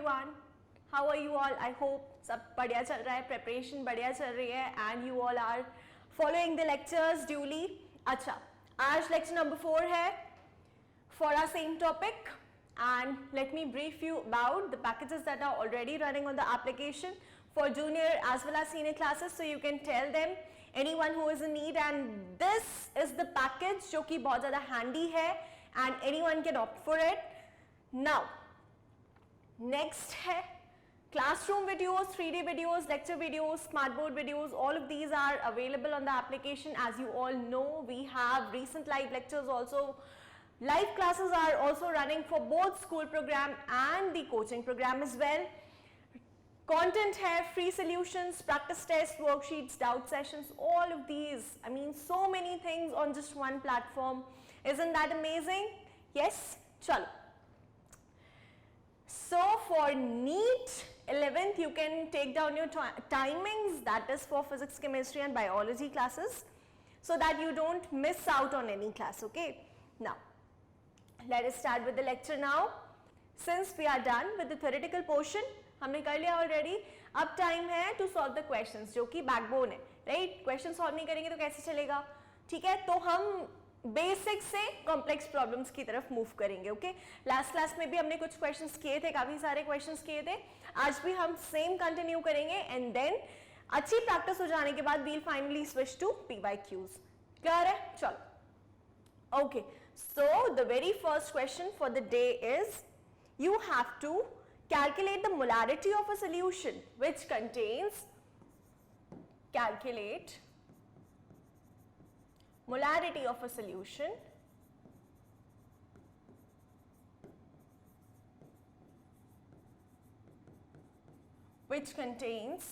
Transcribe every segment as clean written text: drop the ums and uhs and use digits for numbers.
everyone. How are you all? I hope सब बढ़िया चल रहा है, preparation बढ़िया चल रही है and you all are following the lectures duly. अच्छा, आज lecture number 4 है for our same topic and let me brief you about the packages that are already running on the application for junior as well as senior classes, so you can tell them anyone who is in need, and this is the package जो कि बहुत ज़्यादा handy है and anyone can opt for it. Now next है classroom videos, 3D videos, lecture videos, smartboard videos. All of these are available on the application. As you all know, we have recent live lectures also. Live classes are also running for both school program and the coaching program as well. Content hai, free solutions, practice tests, worksheets, doubt sessions, all of these. I mean, so many things on just one platform. Isn't that amazing? Yes? Chalo. So for NEET 11th, you can take down your timings, that is for physics, chemistry and biology classes, so that you don't miss out on any class, okay? Now, let us start with the lecture now. Since we are done with the theoretical portion, हमने कर लिया already, अब time है to solve the questions, जो कि backbone है, right? Question solve नहीं करेंगे तो कैसे चलेगा? ठीक है, तो हम बेसिक से कॉम्प्लेक्स प्रॉब्लम्स की तरफ मूव करेंगे, ओके? लास्ट क्लास में भी हमने कुछ क्वेश्चंस किए थे, काफी सारे क्वेश्चंस किए थे. आज भी हम सेम कंटिन्यू करेंगे एंड देन अच्छी प्रैक्टिस हो जाने के बाद we'll finally switch to PYQs. Clear है? चलो, okay. So the very first question for the day is you have to calculate the molarity of a solution which contains molarity of a solution which contains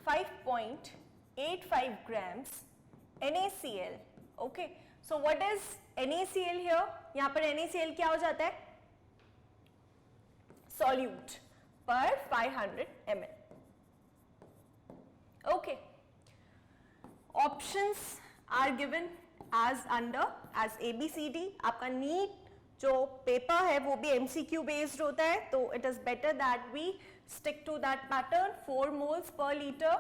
5.85 grams NaCl. Okay, so what is NaCl here? यहाँ पर NaCl क्या हो जाता है? Solute per 500 ml. Okay, options are given as under as ABCD. आपका NEET जो paper है वो भी MCQ based होता है, तो it is better that we stick to that pattern. 4 moles per liter.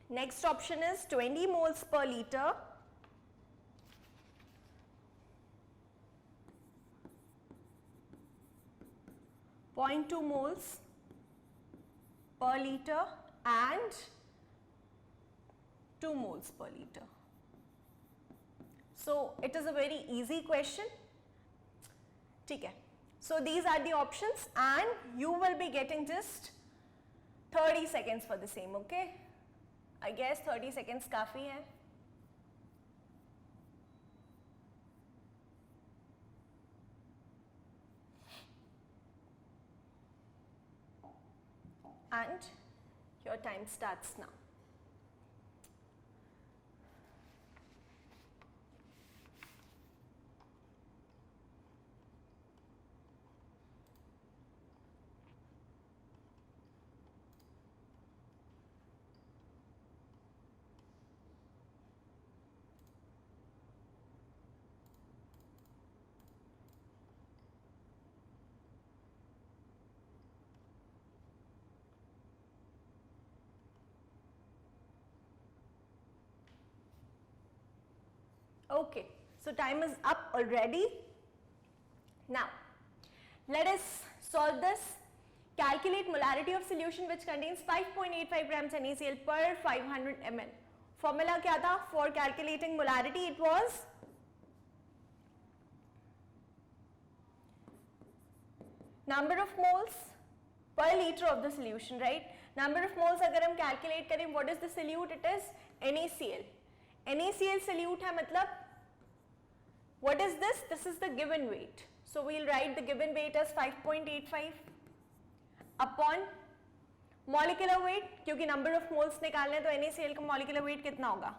Next option is 20 moles per liter. 0.2 moles per liter and 2 moles per liter. So it is a very easy question. ठीक है. So these are the options and you will be getting just 30 seconds for the same, okay? I guess 30 seconds काफी है. And your time starts now. Okay, so time is up already. Now, let us solve this. Calculate molarity of solution which contains 5.85 grams NaCl per 500 ml. Formula क्या था? For calculating molarity, it was number of moles per liter of the solution, right? Number of moles अगर हम calculate करें, what is the solute? It is NaCl. NaCl solute है, मतलब what is this? This is the given weight. So we'll write the given weight as 5.85 upon molecular weight, क्योंकि number of moles निकालने तो NaCl का molecular weight कितना होगा?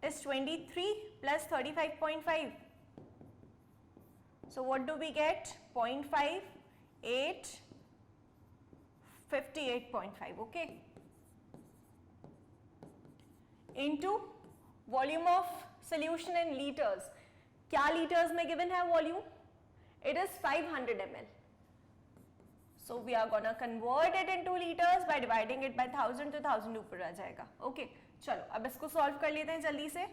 Is 23 plus 35.5. So what do we get? 0.5, 8, 58.5, okay? Into volume of solution in liters. क्या litres में given है volume? It is 500 ml. So we are gonna convert it into liters by dividing it by 1000 तो 1000 ऊपर आ जाएगा. Okay चलो अब इसको solve कर लेते हैं जल्दी से.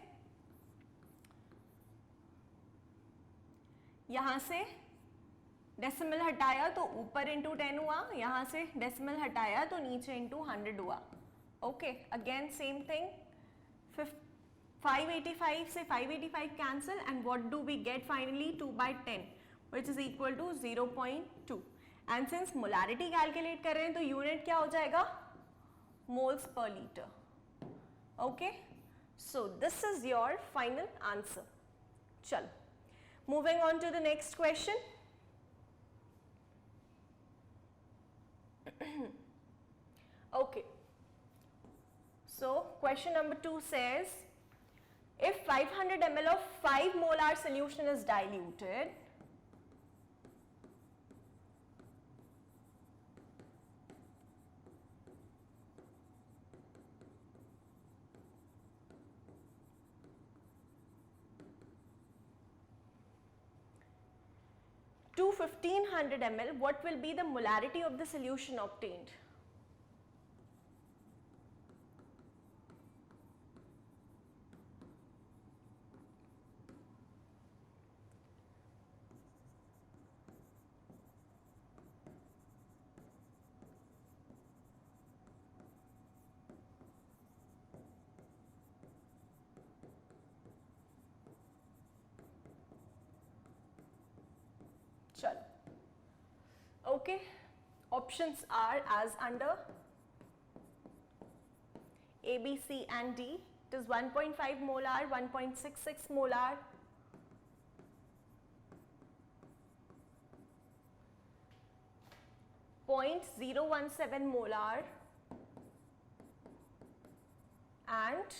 यहां से डेसिमल हटाया तो ऊपर इंटू 10 हुआ, यहां से डेसिमल हटाया तो नीचे इंटू 100 हुआ. Okay again same thing. 585 से 585 cancel and what do we get finally? 2/10 which is equal to 0.2. And since molarity calculate कर रहे हैं तो यूनिट क्या हो जाएगा? Moles per litre. Okay so this is your final answer. चलो moving on to the next question. Okay, so question number 2 says if 500 ml of 5 molar solution is diluted, to 1500 ml, what will be the molarity of the solution obtained? चलो okay, options are as under A, B, C and D. It is 1.5 molar, 1.66 molar, 0.017 molar and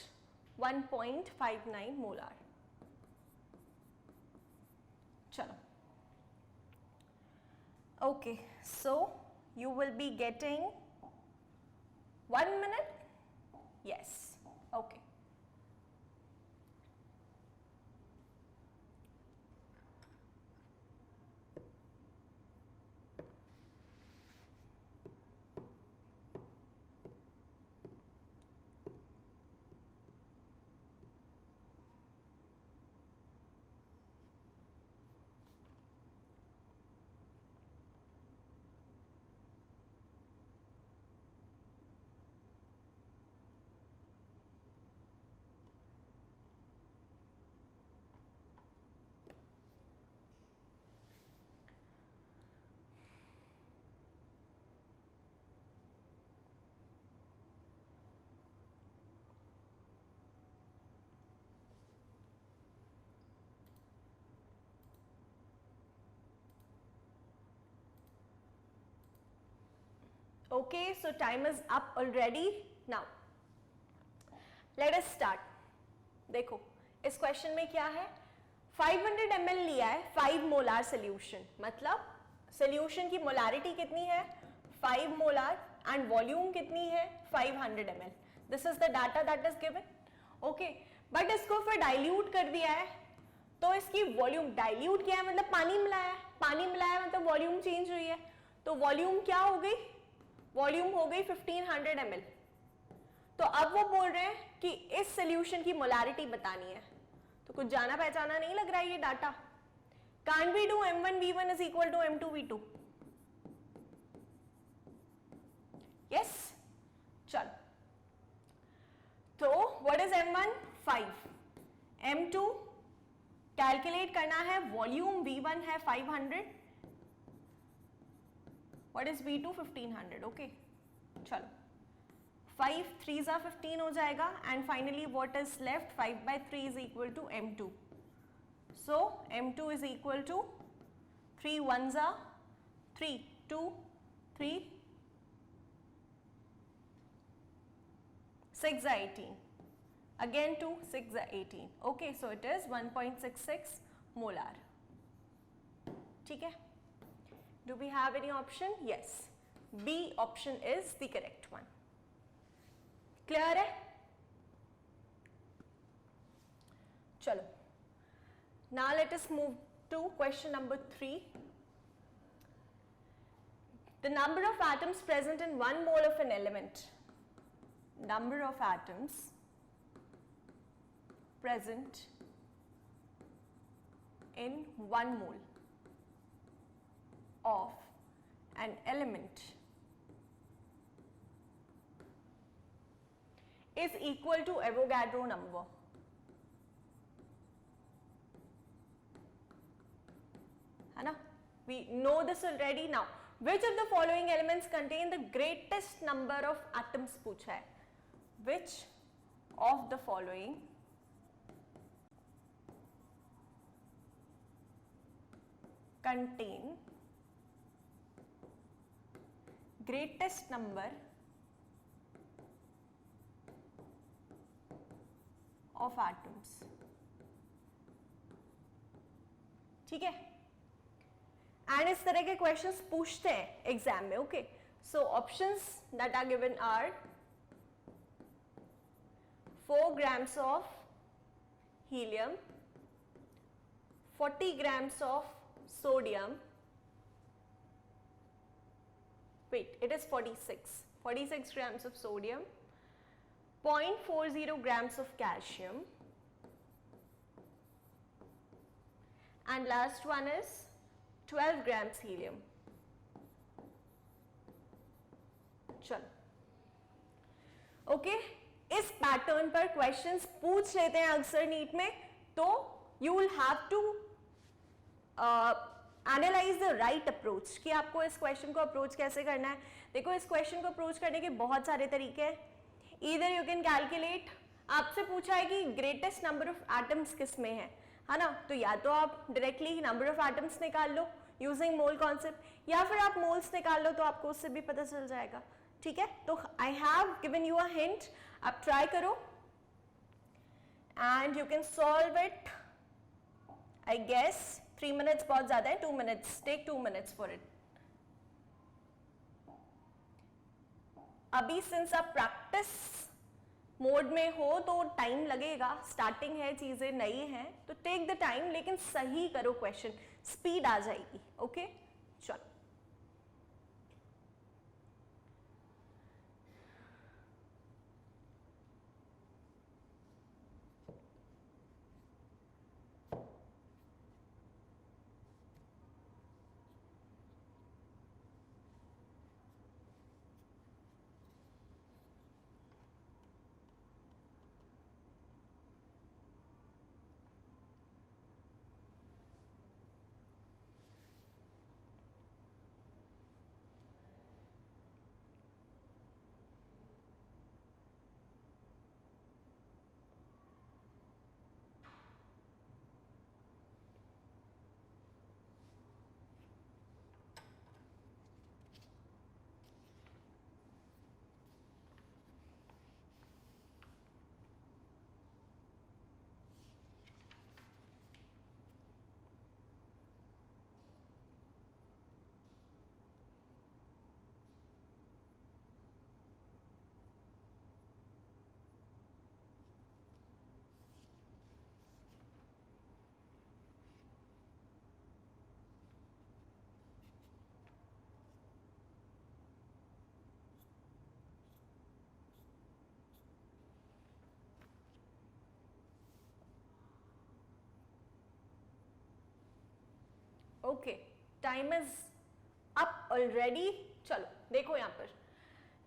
1.59 molar. चलो okay, so you will be getting 1 minute. Yes, okay. Okay, so time is up already. Now let us start. देखो इस question में क्या है? 500 ml लिया है 5 molar solution, मतलब solution की मोलारिटी कितनी है? 5 मोलार एंड वॉल्यूम कितनी है? 500 ml. This is the data that is given. Okay but इसको फिर डाइल्यूट कर दिया है तो इसकी वॉल्यूम, डाइल्यूट किया है मतलब पानी मिलाया है, पानी मिलाया है मतलब वॉल्यूम चेंज हुई है. तो वॉल्यूम क्या हो गई? वॉल्यूम हो गई 1500 ml. तो अब वो बोल रहे हैं कि इस सोल्यूशन की मोलारिटी बतानी है. तो कुछ जाना पहचाना नहीं लग रहा है ये data. Can't we do M1V1 is equal to M2V2? Yes? चलो तो what is M1? 5. M2 calculate करना है, वॉल्यूम V1 है 500. What is V2? 1500. Okay, चलो 5 3s are 15 हो जाएगा and finally what is left? 5/3 is equal to M2. So M2 is equal to 3 1s are 3, 2, 3, 6 are 18. Again 2, 6 are 18. Okay, so it is 1.66 molar. ठीक है? Do we have any option? Yes. B option is the correct one. Clear है? चलो Now let us move to question number 3. The number of atoms present in 1 mole of an element. Number of atoms present in 1 mole of an element is equal to Avogadro number. है ना? We know this already. Now, which of the following elements contain the greatest number of atoms पूछा है. Which of the following contain greatest number of atoms? ठीक है. And इस तरह के questions पूछते हैं एग्जाम में. Okay, so options that are given are 4 grams of helium, 40 grams of sodium. Wait, it is 46 grams of sodium, 0.40 grams of calcium, and last one is 12 grams helium. चलो, okay, इस pattern पर questions पूछ लेते हैं अक्सर NEET में, तो you will have to analyse the right approach कि आपको इस क्वेश्चन को अप्रोच कैसे करना है. देखो, इस क्वेश्चन को अप्रोच करने के बहुत सारे तरीके हैं. ईदर यू कैन कैलकुलेट, आपसे पूछा है कि ग्रेटेस्ट नंबर ऑफ एटम्स किस में है ना, तो या तो आप डायरेक्टली नंबर ऑफ एटम्स निकाल लो यूजिंग मोल कॉन्सेप्ट, या फिर आप मोल्स निकाल लो तो आपको उससे भी पता चल जाएगा. ठीक है, तो I have given you a hint, आप ट्राई करो and you can solve it. I guess 3 minutes बहुत ज्यादा है. 2 minutes, take 2 minutes for it. अभी सिंस आप प्रैक्टिस मोड में हो तो टाइम लगेगा, स्टार्टिंग है, चीजें नई हैं, तो टेक द टाइम, लेकिन सही करो क्वेश्चन, स्पीड आ जाएगी. ओके, चलो. Okay, time is up already. चलो देखो यहाँ पर,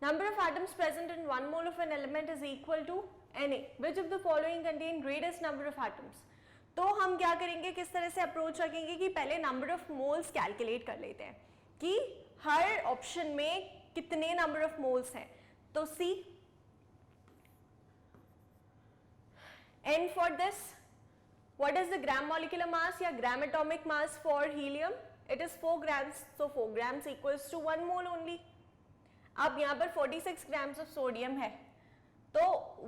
number of atoms present in 1 mole of an element is equal to Na. Which of the following contain greatest number of atoms. तो हम क्या करेंगे, किस तरह से अप्रोच रखेंगे कि पहले नंबर ऑफ मोल्स कैलकुलेट कर लेते हैं कि हर ऑप्शन में कितने नंबर ऑफ मोल्स हैं. तो see n for this, what is the gram molecular mass या gram atomic mass for helium? It is 4 grams, so 4 grams equals to 1 mole only. अब यहाँ पर 46 grams of sodium है, तो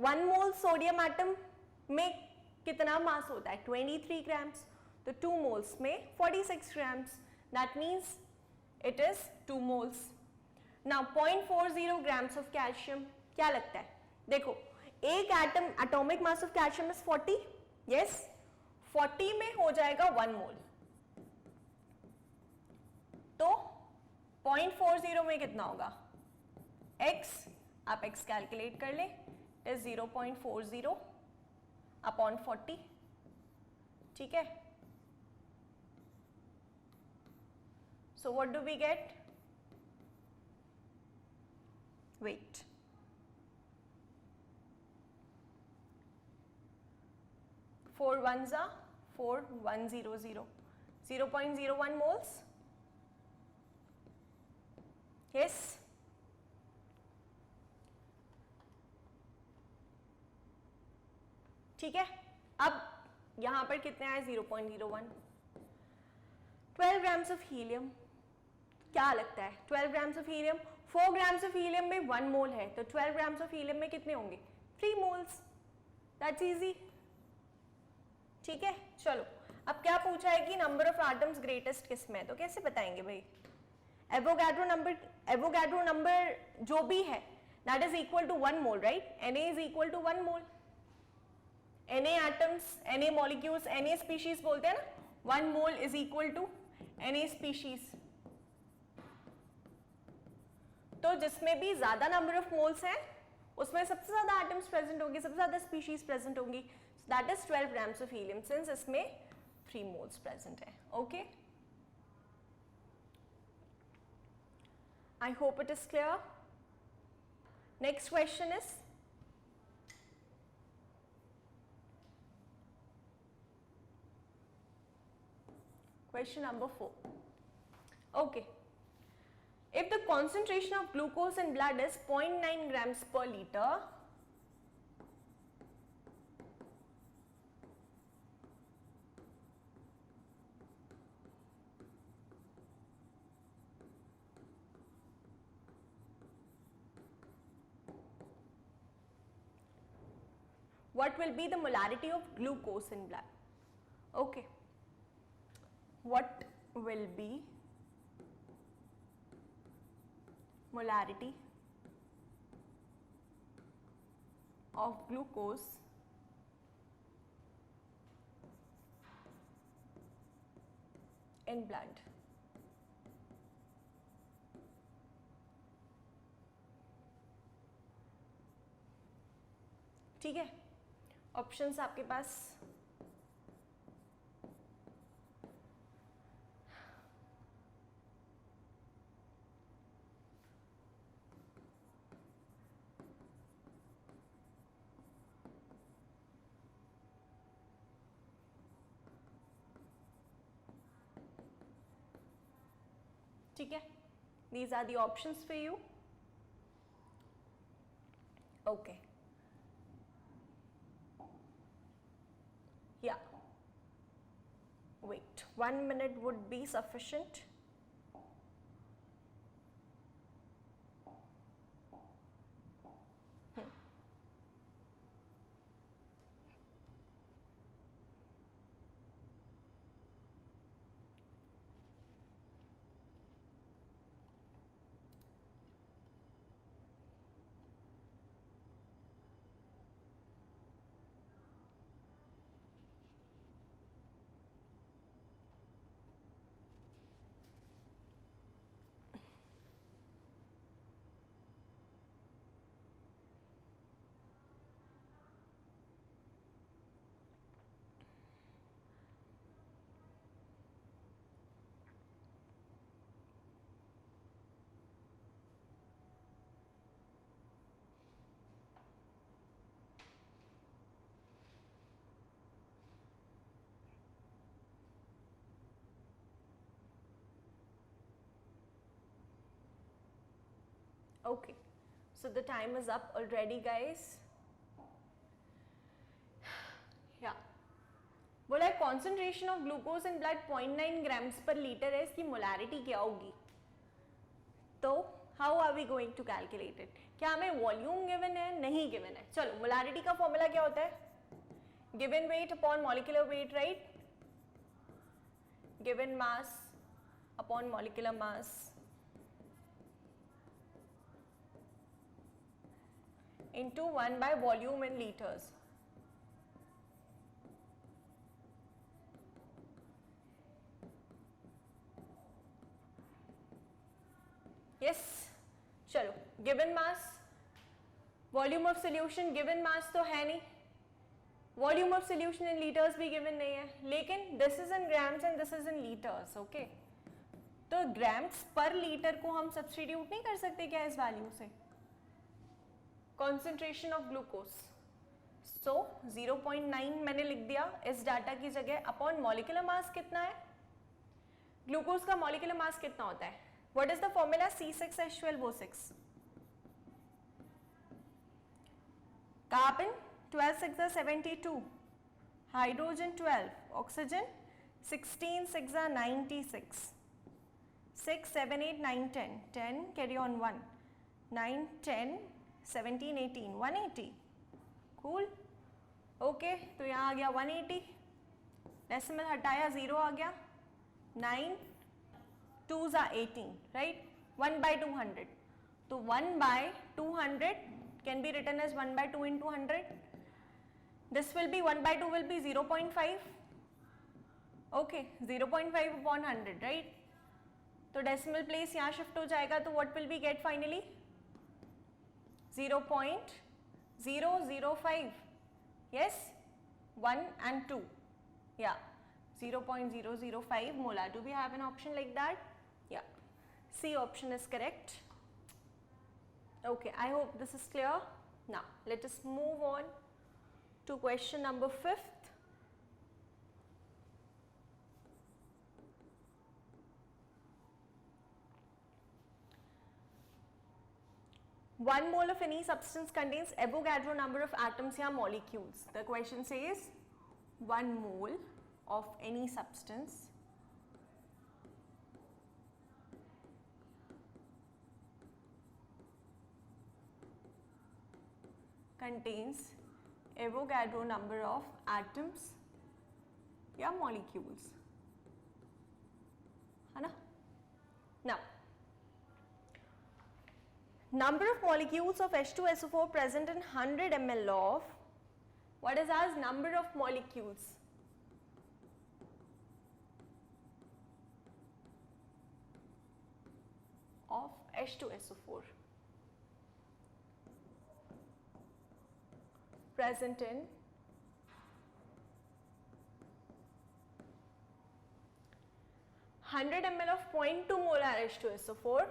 1 mole sodium atom में कितना मास होता है? 23 grams. तो 2 moles में 46 grams. That means it is 2 moles. Now 0.40 grams of calcium. क्या लगता है? देखो, एक atom atomic mass of calcium is 40. Yes. 40 में हो जाएगा 1 मोल, तो 0.40 में कितना होगा x, आप x कैलकुलेट कर लें, इज 0.40 अपॉन 40, ठीक है। So what do we get, wait, four one जा 4100, 0.01 moles, yes, ठीक है। अब यहां पर कितने आए 0.01, 12 ग्राम्स ऑफ हीलियम, क्या लगता है 12 grams of helium, 4 grams of helium में 1 मोल है, तो 12 ग्राम्स ऑफ हीलियम में कितने होंगे 3 मोल्स, दैट्स इजी, ठीक है। चलो अब क्या पूछा है कि नंबर ऑफ एटम्स ग्रेटेस्ट किस में है, तो कैसे बताएंगे भाई, एवोगाड्रो नंबर जो भी है that is equal to 1 mole, right, Na is equal to 1 mole, Na atoms, Na molecules, Na species बोलते हैं ना, 1 mole is equal to Na species, तो जिसमें भी ज्यादा नंबर ऑफ मोल्स हैं उसमें सबसे ज्यादा एटम्स प्रेजेंट होंगे, सबसे ज्यादा स्पीशीज प्रेजेंट होंगी, that is 12 grams of helium, since इसमें 3 मोल्स प्रेजेंट है, okay. I hope it is clear. Next question is, question number 4. Okay. If the concentration of glucose in blood is 0.9 grams per liter, what will be the molarity of glucose in blood? Okay, what will be molarity of glucose in blood? ठीक है, options आपके पास, ठीक है, these are the options for you, okay, yeah, wait, 1 minute would be sufficient. Okay, so the time is up already, guys. Yeah, बोला है concentration of glucose in blood 0.9 grams per liter है, इसकी molarity क्या होगी, तो how are we going to calculate it? क्या हमें volume given है, नहीं given है, चलो molarity का formula क्या होता है, given weight upon molecular weight, right, given mass upon molecular mass into 1 by volume in liters. चलो, given mass, volume of solution, given mass तो है नहीं, volume of solution in litres भी गिवन नहीं है, लेकिन this is in grams and this is in litres. Okay, तो grams पर लीटर को हम सब्स्टिट्यूट नहीं कर सकते क्या इस वैल्यू से? कॉन्सेंट्रेशन ऑफ ग्लूकोज, सो 0.9 मैंने लिख दिया इस डाटा की जगह. अपॉन मॉलिक्यूलर मास कितना है? ग्लूकोज का मॉलिक्यूलर मास कितना होता है? What is the formula? C6H12O6. Carbon 12 6 72, hydrogen 12, oxygen 16 6 96, 6 7 8 9 10, 10 carry on 1, 9 10 17 18, 180. Cool. Okay, तो यहाँ आ गया 180, डेसिमल हटाया 0 आ गया, 9 2s are 18, राइट? 1/200, तो 1/200 can be written as 1/2 into 100. This will be 1/2 will be 0.5. Okay, 0.5 upon 100, right? तो डेसिमल प्लेस यहाँ shift हो जाएगा, तो what will we get finally? 0.005. Yes, 1 and 2. Yeah, 0.005 molar. Do we have an option like that? Yeah, C option is correct. Okay, I hope this is clear. Now, let us move on to question number 5th. One mole of any substance contains Avogadro number of atoms या molecules. The question says 1 mole of any substance contains Avogadro number of atoms या molecules, है ना? Now, number of molecules of H2SO4 present in 100 ml of, what is as number of molecules? Of H2SO4 present in 100 ml of 0.2 molar H2SO4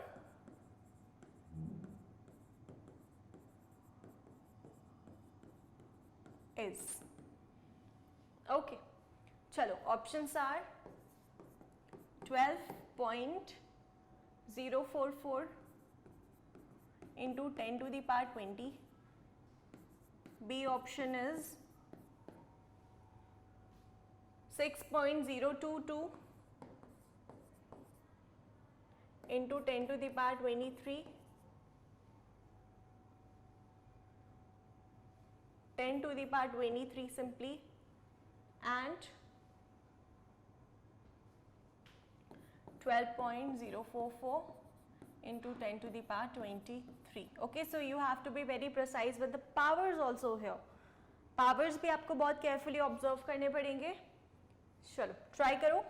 is. Okay, chalo, options are 12.044 into 10 to the power 20. B option is 6.022 into 10 to the power 23. 10 to the power 23 simply, and 12.044 into 10 to the power 23. Okay, so you have to be very precise with the powers also here. Powers भी आपको बहुत carefully observe करने पड़ेंगे. चलो, try करो.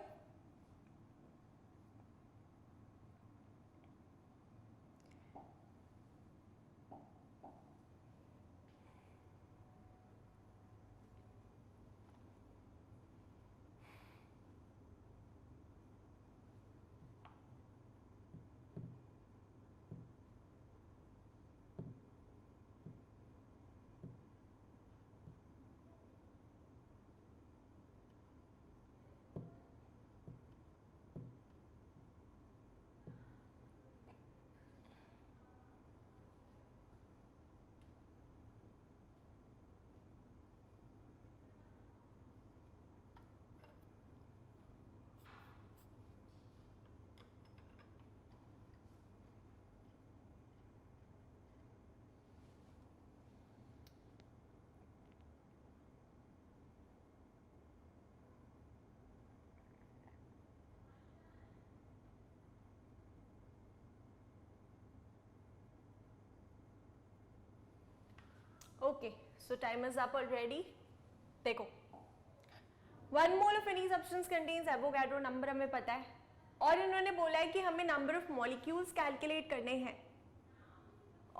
Okay, so time is up already. देखो, 1 mole of any substance contains Avogadro number हमें पता है, और इन्होंने बोला है कि हमें number of molecules calculate करने हैं.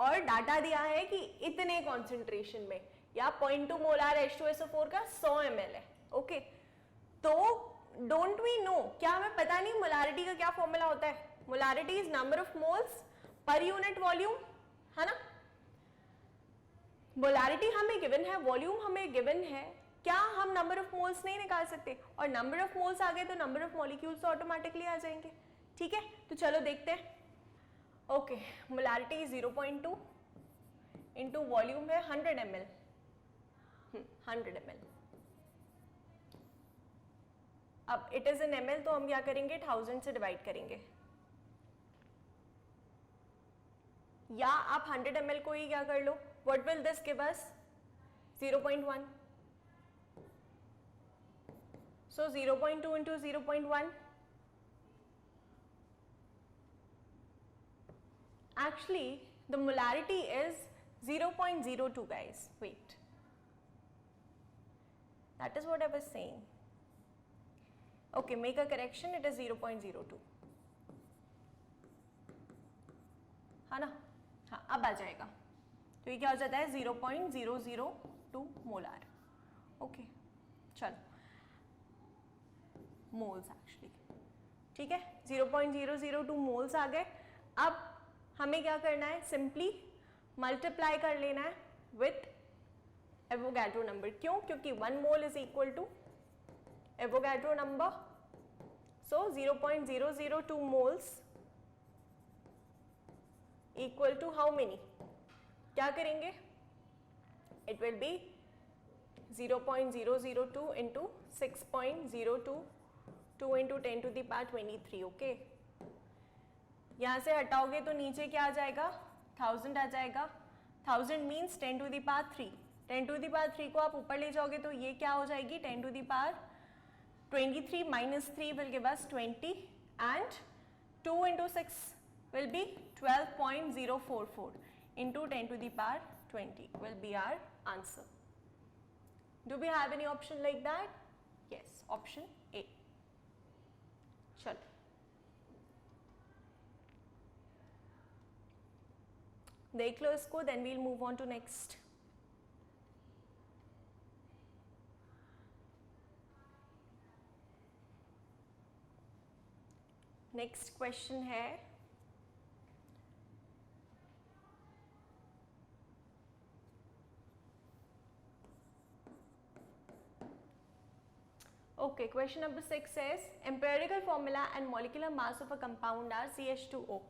और डाटा दिया है कि इतने कॉन्सेंट्रेशन में, या 0.2 मोलार H2SO4 का 100 ml है. ओके, तो डोंट वी नो, क्या हमें पता नहीं मोलारिटी का क्या फॉर्मूला होता है? Molarity is number of moles per unit volume, है ना. मोलारिटी हमें गिवन है, वॉल्यूम हमें गिवन है, क्या हम नंबर ऑफ मोल्स नहीं निकाल सकते? और नंबर ऑफ मोल्स आ गए तो नंबर ऑफ मॉलिक्यूल्स ऑटोमेटिकली आ जाएंगे. ठीक है, तो चलो देखते हैं. ओके, मोलारिटी 0.2 इंटू वॉल्यूम है 100 ml. 100 ml. अब इट इज इन ml, तो हम क्या करेंगे, 1000 से डिवाइड करेंगे, या आप 100 ml को ही क्या कर लो. What will this give us? 0.1. So 0.2 into 0.1, actually the molarity is 0.02 guys. Wait, that is what I was saying. Okay, make a correction, it is 0.02, है ना. हाँ, अब आ जाएगा. तो ये क्या हो जाता है, 0.002 मोलार. ओके, चलो, मोल्स एक्चुअली. ठीक है, 0.002 मोल्स आ गए. अब हमें क्या करना है, सिंपली मल्टीप्लाई कर लेना है विथ एवोगैड्रो नंबर. क्यों? क्योंकि 1 mole is equal to Avogadro number. So 0.002 moles equal to how many? क्या करेंगे, it will be 0.002 into 6.022 into 10 to the power 23. Okay, यहाँ से हटाओगे तो नीचे क्या आ जाएगा, 1000 आ जाएगा. 1000 means 10 to the power 3. 10 to the power 3 को आप ऊपर ले जाओगे तो ये क्या हो जाएगी, 10 to the power 23 minus 3 will give us 20, and 2 into 6 will be 12.044 into 10 to the power 20 will be our answer. Do we have any option like that? Yes, option A. चलो, देख लो इसको, then we'll move on to next. Next question है, okay, question number 6 says empirical formula and molecular mass of a compound are CH2O.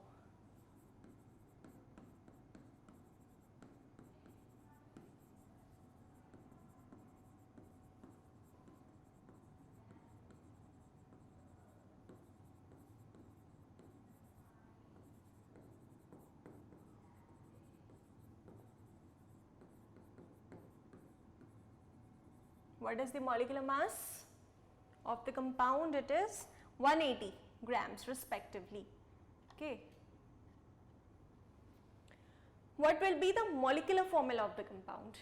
What is the molecular mass of the compound? It is 180 grams respectively. Okay. What will be the molecular formula of the compound?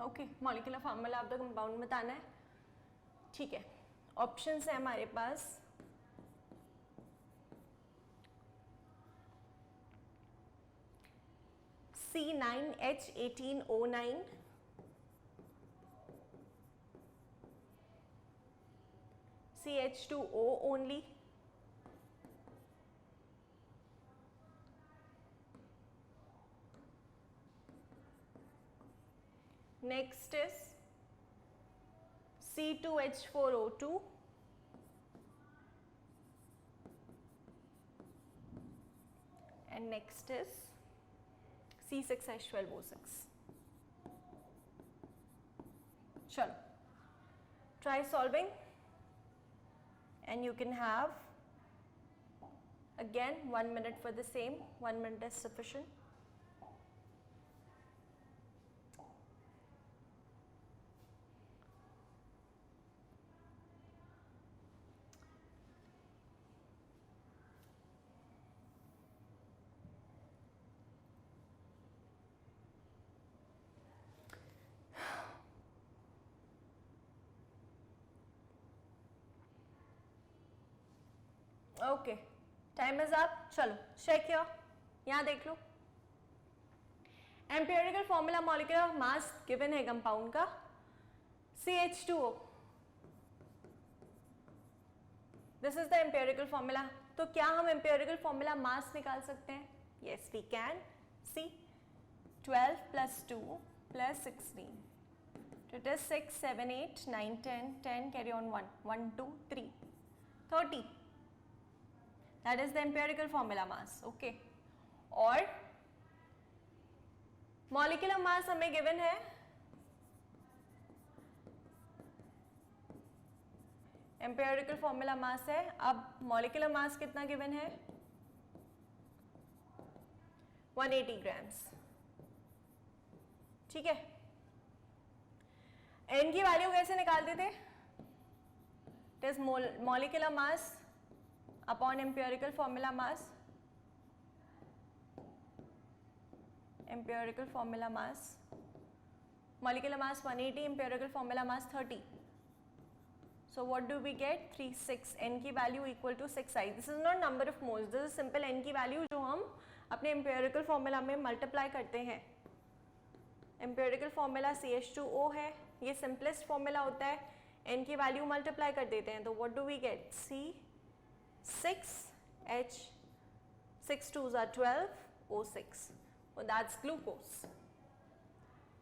Okay, molecular formula of the compound बताना है. ठीक है, options है हमारे पास. C9H18O9, CH2O only, next is C2H4O2, and next is C6H12O6. Chalo, try solving, and you can have again 1 minute for the same. 1 minute is sufficient. Okay, time is up. चलो check here, यहाँ देख लो. Empirical formula molecular mass given है compound का CH2O. This is the empirical formula. तो क्या हम empirical formula mass निकाल सकते हैं? Yes we can. C 12 plus 2 plus 16. So it is 6, 7, 8, 9, 10, 10, carry on 1, 1, 2, 3, 30. That is the empirical formula mass. Okay. और molecular mass हमें given है empirical formula mass है. अब molecular mass कितना given है? 180 grams. ठीक है. n की वैल्यू कैसे निकालते थे? It is molecular mass upon empirical formula mass. Empirical formula mass, molecular mass 180, empirical formula mass 30. So what do we get? 36. n की value equal to 6i. This is not number of moles, this is simple n की value जो हम अपने empirical formula में multiply करते हैं. Empirical formula CH2O है, ये सिंपलेस्ट फॉर्मूला होता है. n की वैल्यू मल्टीप्लाई कर देते हैं तो what do we get? C6H, 6 2s are 12, O6. So that's glucose.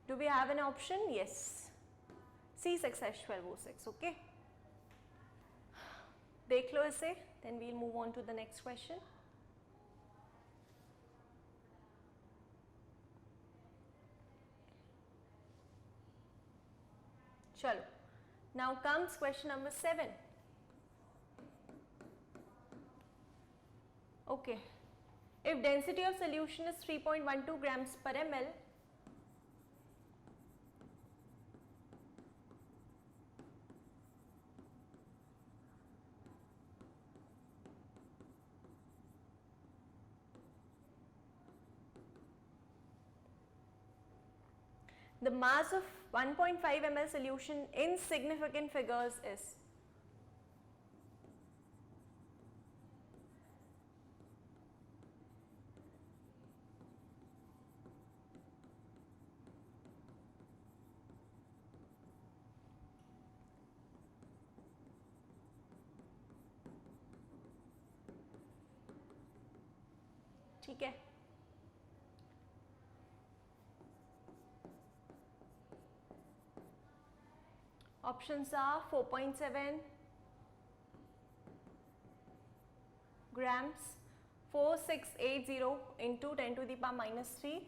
Do we have an option? Yes. C6H12O6. Okay. देख लो इसे. Then we'll move on to the next question. चलो, now comes question number 7. Okay, if density of solution is 3.12 grams per ml, the mass of 1.5 ml solution in significant figures is. ठीक है. Options are 4.7 grams, 4680 into 10 to the power minus 3,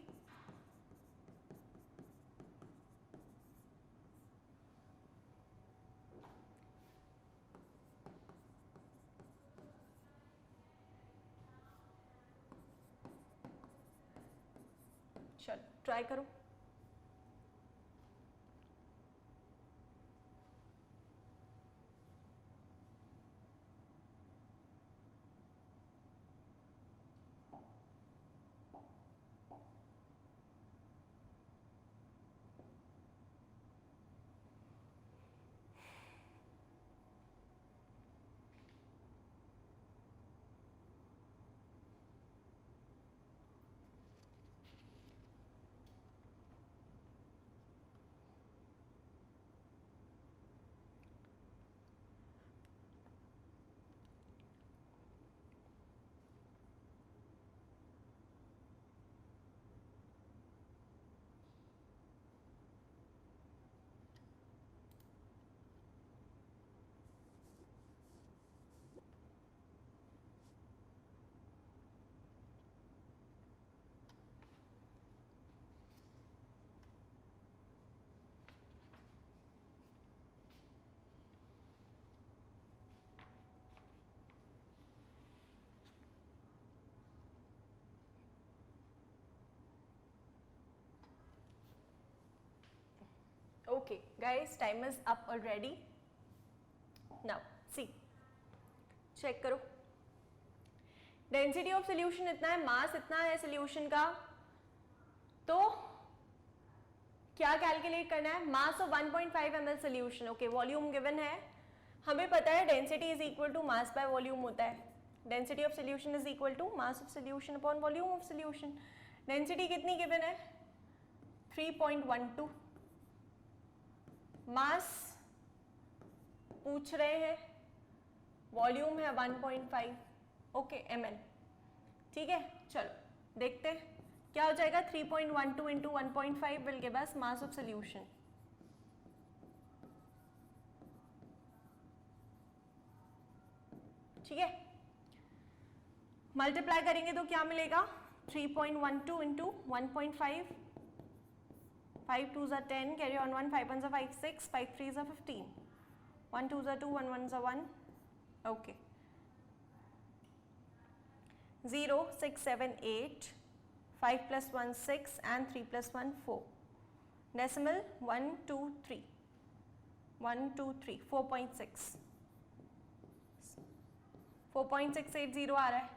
चलो try करो. Okay guys, time is up already. Now see, check करो. Density of solution इतना है, मास इतना है solution का, तो क्या कैलकुलेट करना है? Mass of 1.5 ml solution. Okay, volume given है, हमें पता है density is equal to mass by volume होता है. Density of solution is equal to mass of solution upon volume of solution. Density कितनी गिवन है? 3.12. मास पूछ रहे हैं, वॉल्यूम है 1.5. Okay ml. ठीक है, चलो देखते हैं क्या हो जाएगा. 3.12 into 1.5 will give us mass of solution. ठीक है, मल्टीप्लाई करेंगे तो क्या मिलेगा? 3.12 into 1.5. 5 2s are 10, carry on 1, 5 1s are 5, 6, 5 3s are 15, 1 2s are 2, 1 1s are 1. Okay, 0 6 7 8, 5 plus 1 6 and 3 plus 1 4. Decimal 1 2 3, 1 2 3, 4.6. 4.680 आ रहा है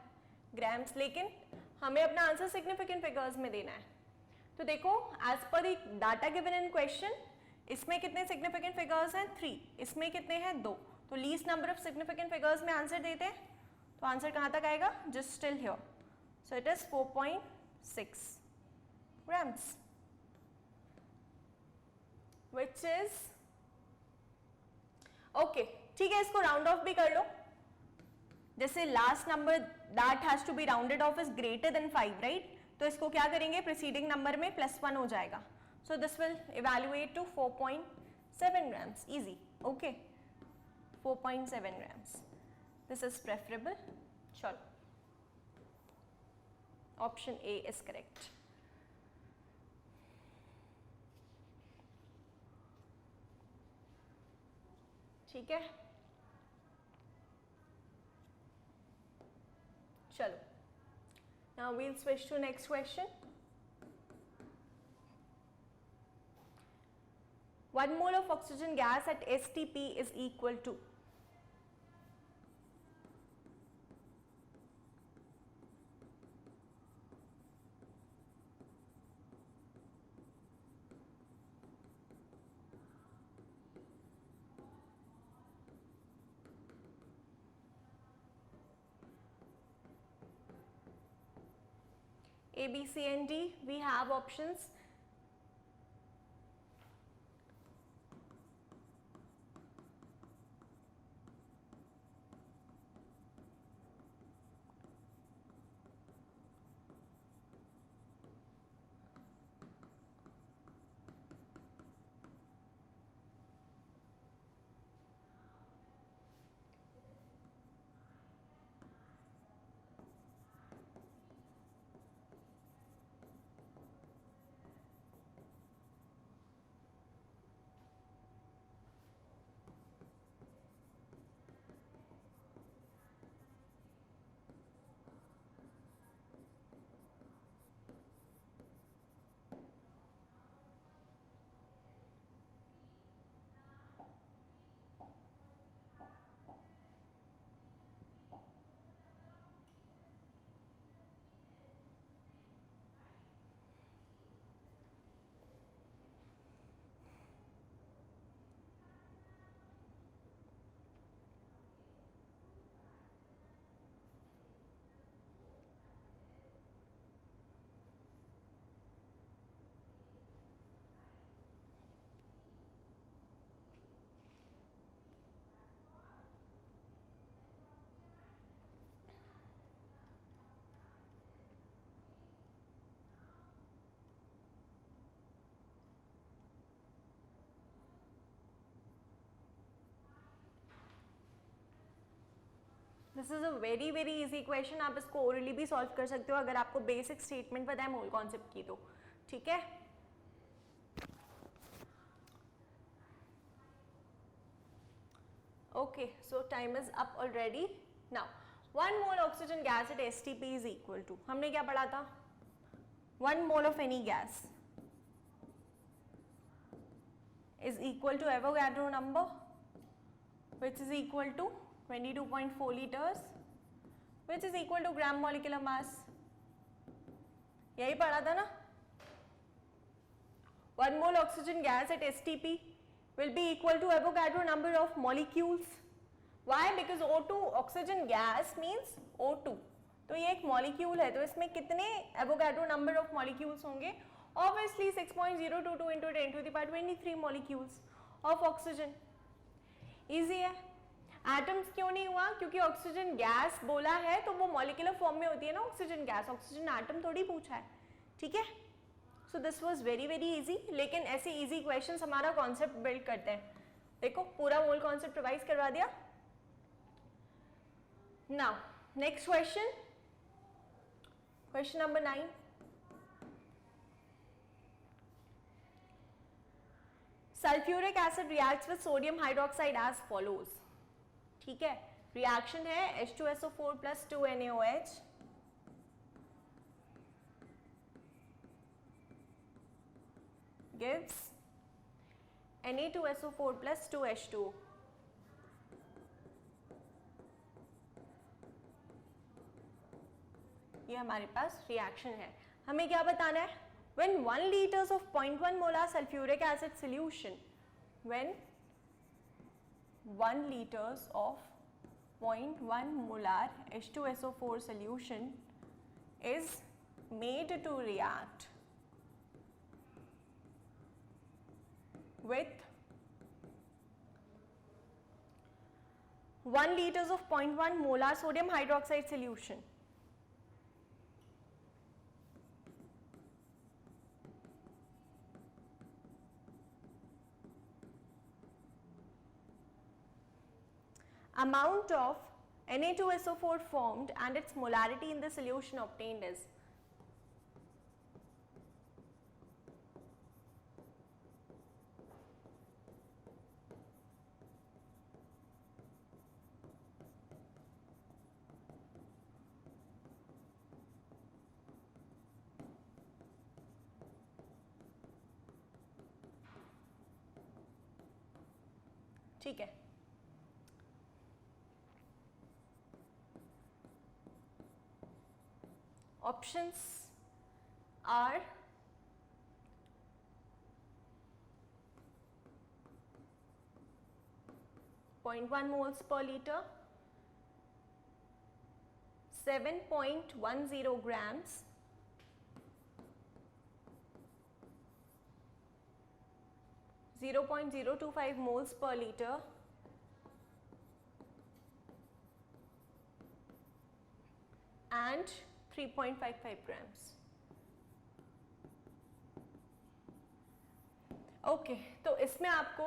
ग्राम्स, लेकिन हमें अपना आंसर सिग्निफिकेंट फिगर्स में देना है. तो देखो, as per the data given in question, इसमें कितने सिग्निफिकेंट फिगर्स हैं? 3. इसमें कितने हैं? 2. तो least number of significant figures में आंसर देते हैं, तो आंसर कहाँ तक आएगा? Just still here. So it is 4.6 grams, which is okay. ठीक है, इसको राउंड ऑफ भी कर लो. जैसे last number that has to be rounded off is greater than 5, right? तो इसको क्या करेंगे? प्रीसीडिंग नंबर में +1 हो जाएगा. So this will evaluate to 4.7 grams. Easy. Okay, 4.7 grams. This is preferable. चलो, ऑप्शन ए इज करेक्ट. ठीक है, चलो. Now we'll switch to next question. 1 mole of oxygen gas at STP is equal to. A, B, C and D, we have options. This is a very very easy question. आप इसको orally भी solve कर सकते हो अगर आपको basic statement पता है मोल कॉन्सेप्ट की तो. ठीक है, okay. So time is up already. Now 1 mole oxygen gas at STP is equal to, हमने क्या पढ़ा था? 1 mole of any gas is equal to Avogadro number which is equal to 22.4 liters, which is equal to gram molecular mass. यही पढ़ा था ना? 1 mole oxygen gas at STP will be equal to Avogadro number of molecules why? Because O2 oxygen gas means O2, तो ये एक molecule है, तो इसमें कितने एवोगाड्रो नंबर ऑफ मॉलिक्यूल्स होंगे? Obviously 6.022 into 10 to the power 23 molecules of oxygen. Easy है। Atoms क्यों नहीं हुआ? क्योंकि ऑक्सीजन गैस बोला है तो वो मॉलिक्यूलर फॉर्म में होती है ना ऑक्सीजन गैस, ऑक्सीजन एटम थोड़ी पूछा है, ठीक है। So this was very very easy, लेकिन ऐसे इजी क्वेश्चंस हमारा कॉन्सेप्ट बिल्ड करते हैं। देखो पूरा होल कॉन्सेप्ट रिवाइज करवा दिया। Now next question, question number 9। Sulphuric acid reacts with sodium hydroxide as follows, ठीक है। रिएक्शन है H2SO4 plus 2NaOH, gives Na2SO4 plus 2H2O। ये हमारे पास रिएक्शन है। हमें क्या बताना है? When 1 liters of 0.1 molar sulfuric acid solution, when 1 liters of 0.1 molar H2SO4 solution is made to react with 1 liters of 0.1 molar sodium hydroxide solution, amount of Na2SO4 formed and its molarity in the solution obtained is, ठीक है। Options are .1 moles per liter, 7.10 grams, 0.025 moles per liter, and 3.55 grams। Okay, तो इसमें आपको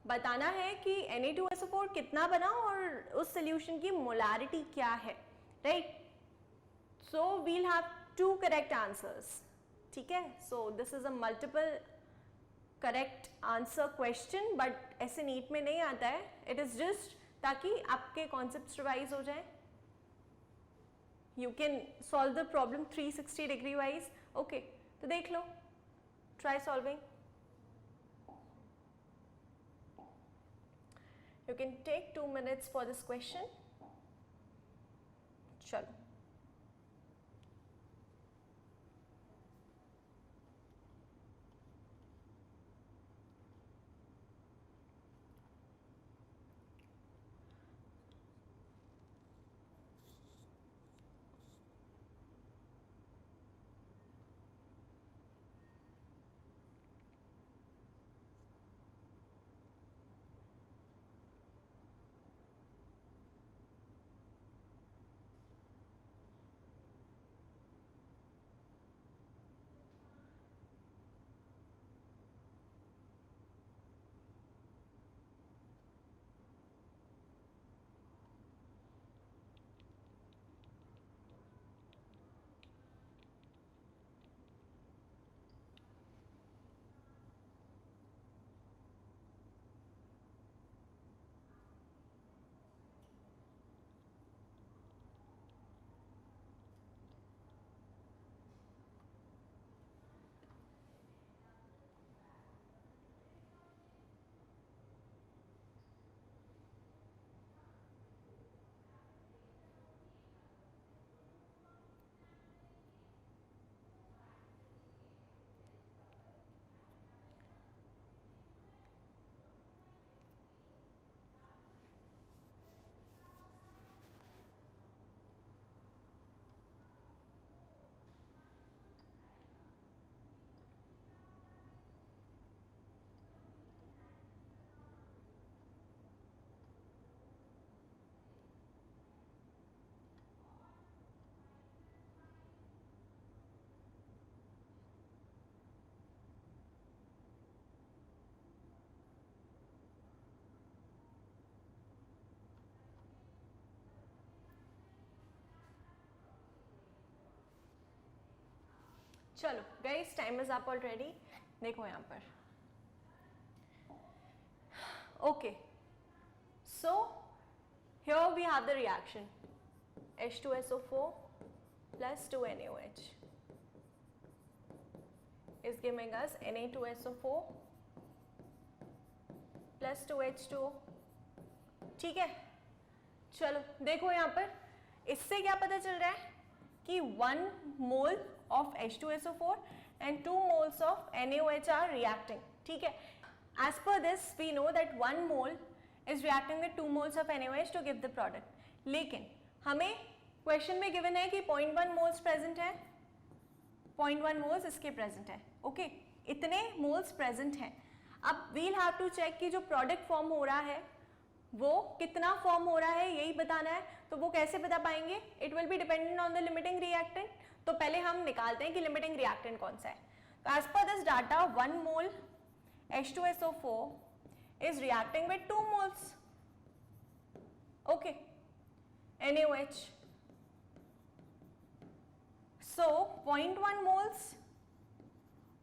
बताना है कि Na2SO4 कितना बना और उस सोल्यूशन की मोलारिटी क्या है, right. So we'll have 2 correct answers, ठीक है। So this is a multiple correct answer question, but ऐसे नीट में नहीं आता है। इट इज जस्ट ताकि आपके कॉन्सेप्ट्स रिवाइज हो जाए। You can solve the problem 360 degree wise, okay, तो देख लो, try solving। You can take 2 minutes for this question। चलो, चलो guys, time is up already. देखो यहाँ पर. Okay, so here we have the reaction H2SO4 plus 2NaOH is giving us Na2SO4 plus 2H2O. ठीक है, चलो देखो यहाँ पर. इससे क्या पता चल रहा है कि 1 mole of H2SO4 and 2 moles of NaOH are reacting. ठीक है, as per this we know that 1 mole is reacting with 2 moles of NaOH to give the product. लेकिन हमें क्वेश्चन में गिवन है कि 0.1 मोल्स प्रेजेंट है, 0.1 मोल्स इसके present है. ओके, इतने मोल्स प्रेजेंट हैं. अब वील हैव टू चेक कि जो प्रोडक्ट फॉर्म हो रहा है वो कितना फॉर्म हो रहा है, यही बताना है. तो वो कैसे बता पाएंगे? It will be dependent on the limiting reactant. तो पहले हम निकालते हैं कि लिमिटिंग रिएक्टेंट कौन सा है. तो as per this data 1 mole H2SO4 is reacting with 2 moles. Okay, NaOH. So 0.1 moles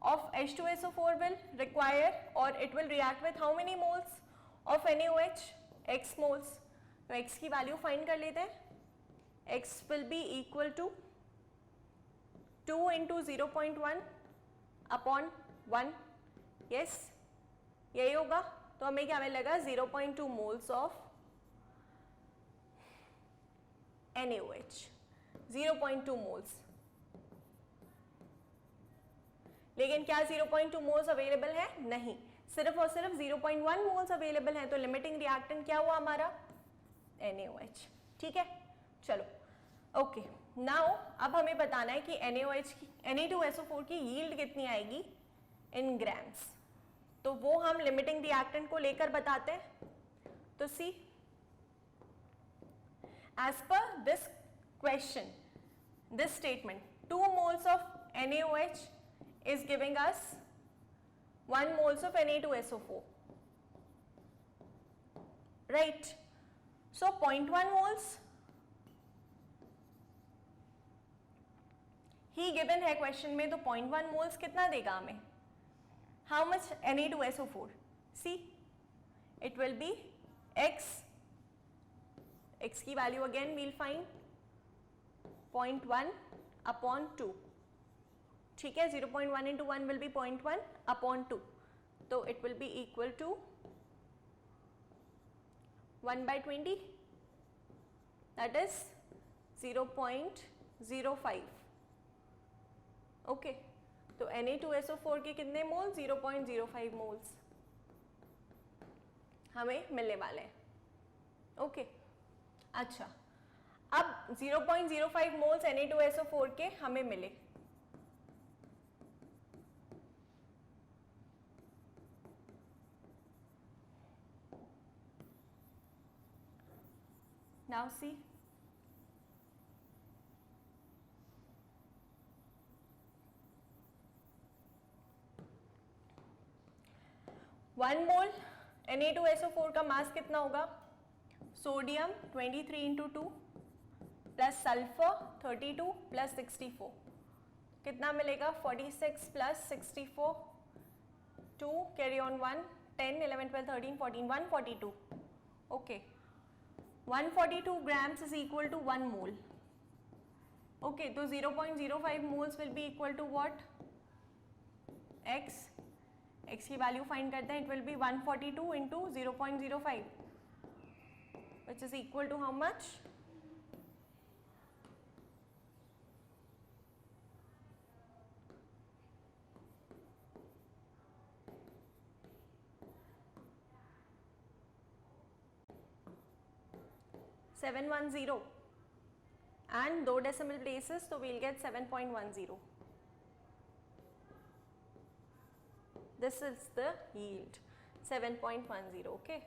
of H2SO4 will require, or it will react with how many moles of NaOH? X moles. तो X की value find कर लेते हैं. X will be equal to 2 into 0.1 upon 1. Yes, यही होगा. तो हमें क्या मिलेगा? 0.2 मोल्स ऑफ NaOH. 0.2 मोल्स. लेकिन क्या 0.2 मोल्स अवेलेबल है? नहीं, सिर्फ और सिर्फ 0.1 मोल्स अवेलेबल है. तो लिमिटिंग रिएक्टेंट क्या हुआ हमारा? NaOH. ठीक है, चलो. ओके, नाउ अब हमें बताना है कि NaOH की Na2SO4 की यील्ड कितनी आएगी इन ग्राम्स. तो वो हम लिमिटिंग रिएक्टेंट को लेकर बताते हैं. तो see, as per this question, this statement, 2 moles of NaOH is giving us 1 moles of Na2SO4, right? So 0.1 moles he given है क्वेश्चन में. तो 0.1 moles कितना देगा हमें? How much Na2SO4? See, it will be X. X की value again we'll find 0.1 upon 2. ठीक है, 0.1 into 1 will be 0.1 upon 2. तो it will be equal to 1 by 20. That is 0.05. Okay. तो Na2SO4 के कितने मोल? 0.05 मोल्स हमें मिलने वाले हैं. ओके, अच्छा, अब 0.05 मोल्स Na2SO4 के हमें मिले. Now see, one mole Na2SO4 का मास कितना होगा? Sodium 23 into 2 plus sulphur 32 plus 64. कितना मिलेगा? 46 plus 64, 2 carry on 1, 10 11 12 13 14, 142. Okay, 142 grams is equal to 1 mole. Okay, तो 0.05 moles will be equal to what? X. X की वैल्यू फाइंड करते हैं. It will be 142 into 0.05 which is equal to how much? 710 and 2 decimal places, so we'll get 7.10. This is the yield 7.10. okay,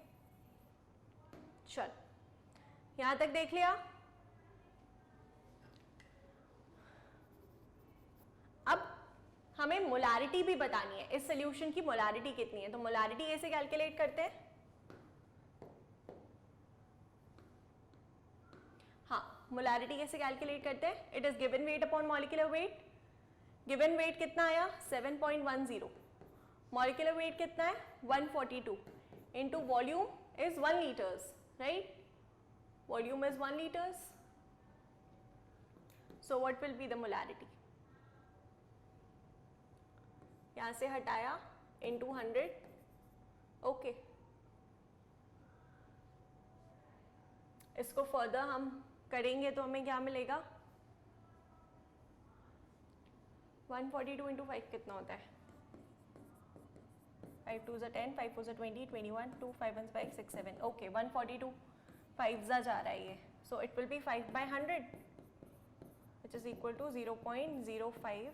चल यहाँ तक देख लिया. अब हमें मोलारिटी भी बतानी है. इस सोल्यूशन की मोलारिटी कितनी है, तो मोलारिटी कैसे कैलकुलेट करते हैं? हाँ, मोलारिटी कैसे कैलकुलेट करते हैं? It is given weight upon molecular weight. Given weight कितना आया 7.10, मॉलिक्यूलर वेट कितना है 142 into volume is 1 litres, right, volume is 1 litres, so what will be the molarity, यहां से हटाया इनटू 100, ओके। इसको फर्दर हम करेंगे तो हमें क्या मिलेगा 142 इंटू 5 कितना होता है 5 2 10 5 4 20 21 2 5 1 5 6 7, ओके 142 5 जा रहा है ये, so it will be 5/100 which is equal to 0.05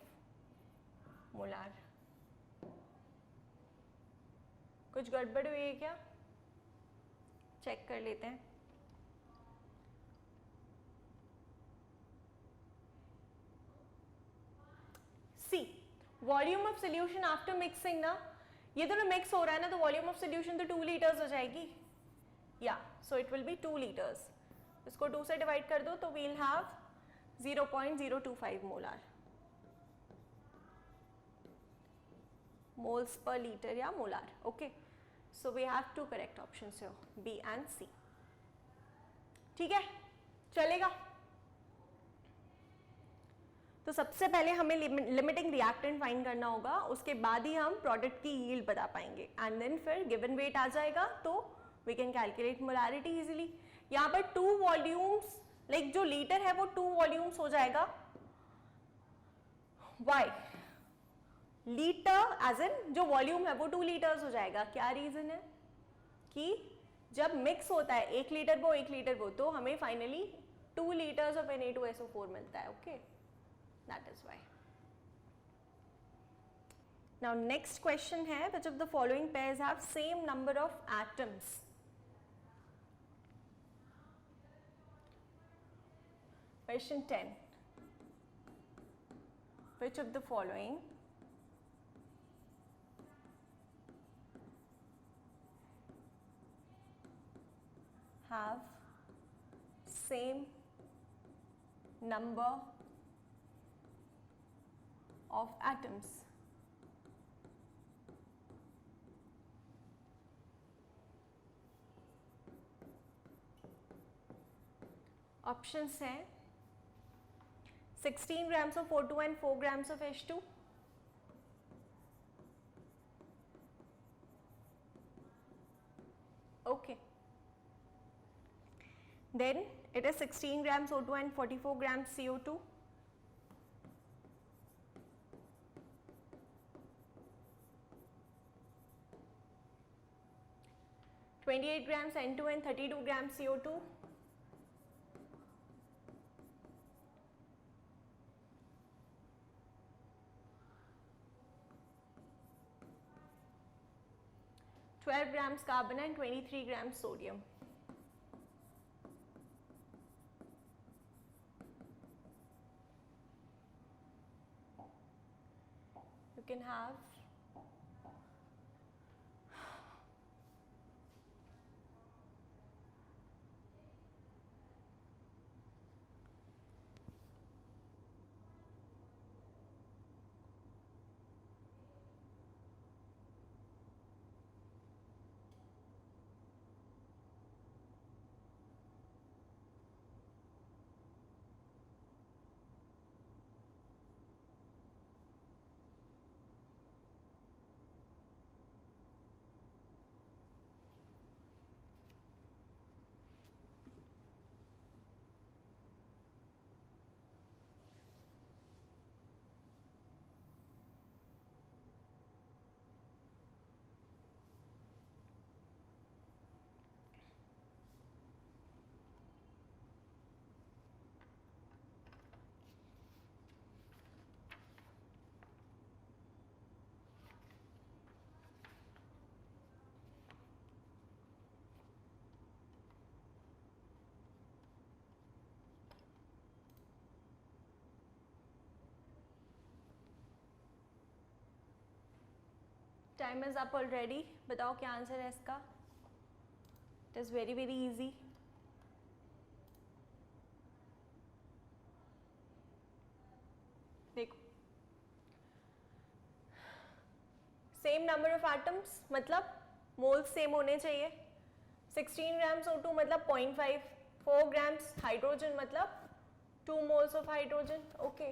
molar. कुछ गड़बड़ हुई है क्या, चेक कर लेते हैं। See volume of solution after mixing ना, ये दोनों मिक्स हो रहा है ना, तो वॉल्यूम ऑफ सोल्यूशन तो 2 लीटर्स हो जाएगी, या so it will be 2 litres. इसको 2 से डिवाइड कर दो तो we'll have 0.025 molar, moles per litre या molar, okay. So we have 2 correct options here, B and C, ठीक है, चलेगा। तो सबसे पहले हमें लिमिटिंग रिएक्टेंट फाइंड करना होगा, उसके बाद ही हम प्रोडक्ट की यील्ड बता पाएंगे, एंड देन फिर गिवन वेट आ जाएगा तो we can calculate molarity easily. यहाँ पर 2 वॉल्यूम्स, लाइक जो लीटर है वो 2 वॉल्यूम्स हो जाएगा, वाई लीटर एज इन जो वॉल्यूम है वो 2 लीटर्स हो जाएगा। क्या रीजन है कि जब मिक्स होता है 1 लीटर वो 1 लीटर वो, तो हमें फाइनली 2 लीटर्स ऑफ Na2SO4 मिलता है, okay, that is why. Now next question है, which of the following pairs have same number of atoms? Question 10. Which of the following have same number of atoms? Options हैं 16 grams of O2 and 4 grams of H2, okay, then it is 16 grams O2 and 44 grams CO2, 28 grams N2 and 32 grams CO2, 12 grams carbon and 23 grams sodium. You can have time is up already. बताओ क्या answer है इसका। It is very very easy. देखो same number of atoms मतलब moles same होने चाहिए. 16 grams O2 मतलब 0.5. 4 grams hydrogen मतलब 2 moles of hydrogen. Okay.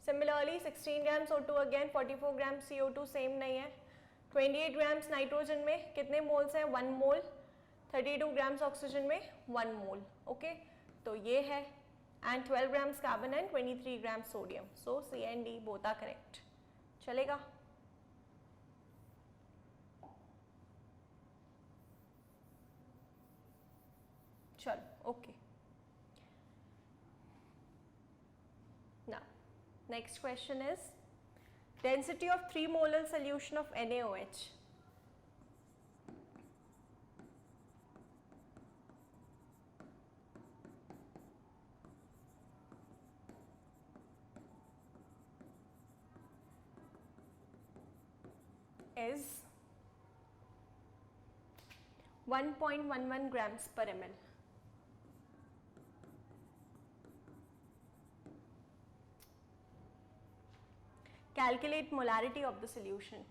Similarly 16 grams O2 again 44 grams CO2 same नहीं है. 28 grams नाइट्रोजन में कितने मोल्स हैं? 1 मोल. 32 grams ऑक्सीजन में 1 मोल. ओके, तो ये है. And 12 grams carbon and 23 grams sodium. So C and D both are correct. चलेगा? चलो, okay. Now, next question is density of 3 molar solution of NaOH. Is 1.11 grams per ml. Calculate molarity of the solution.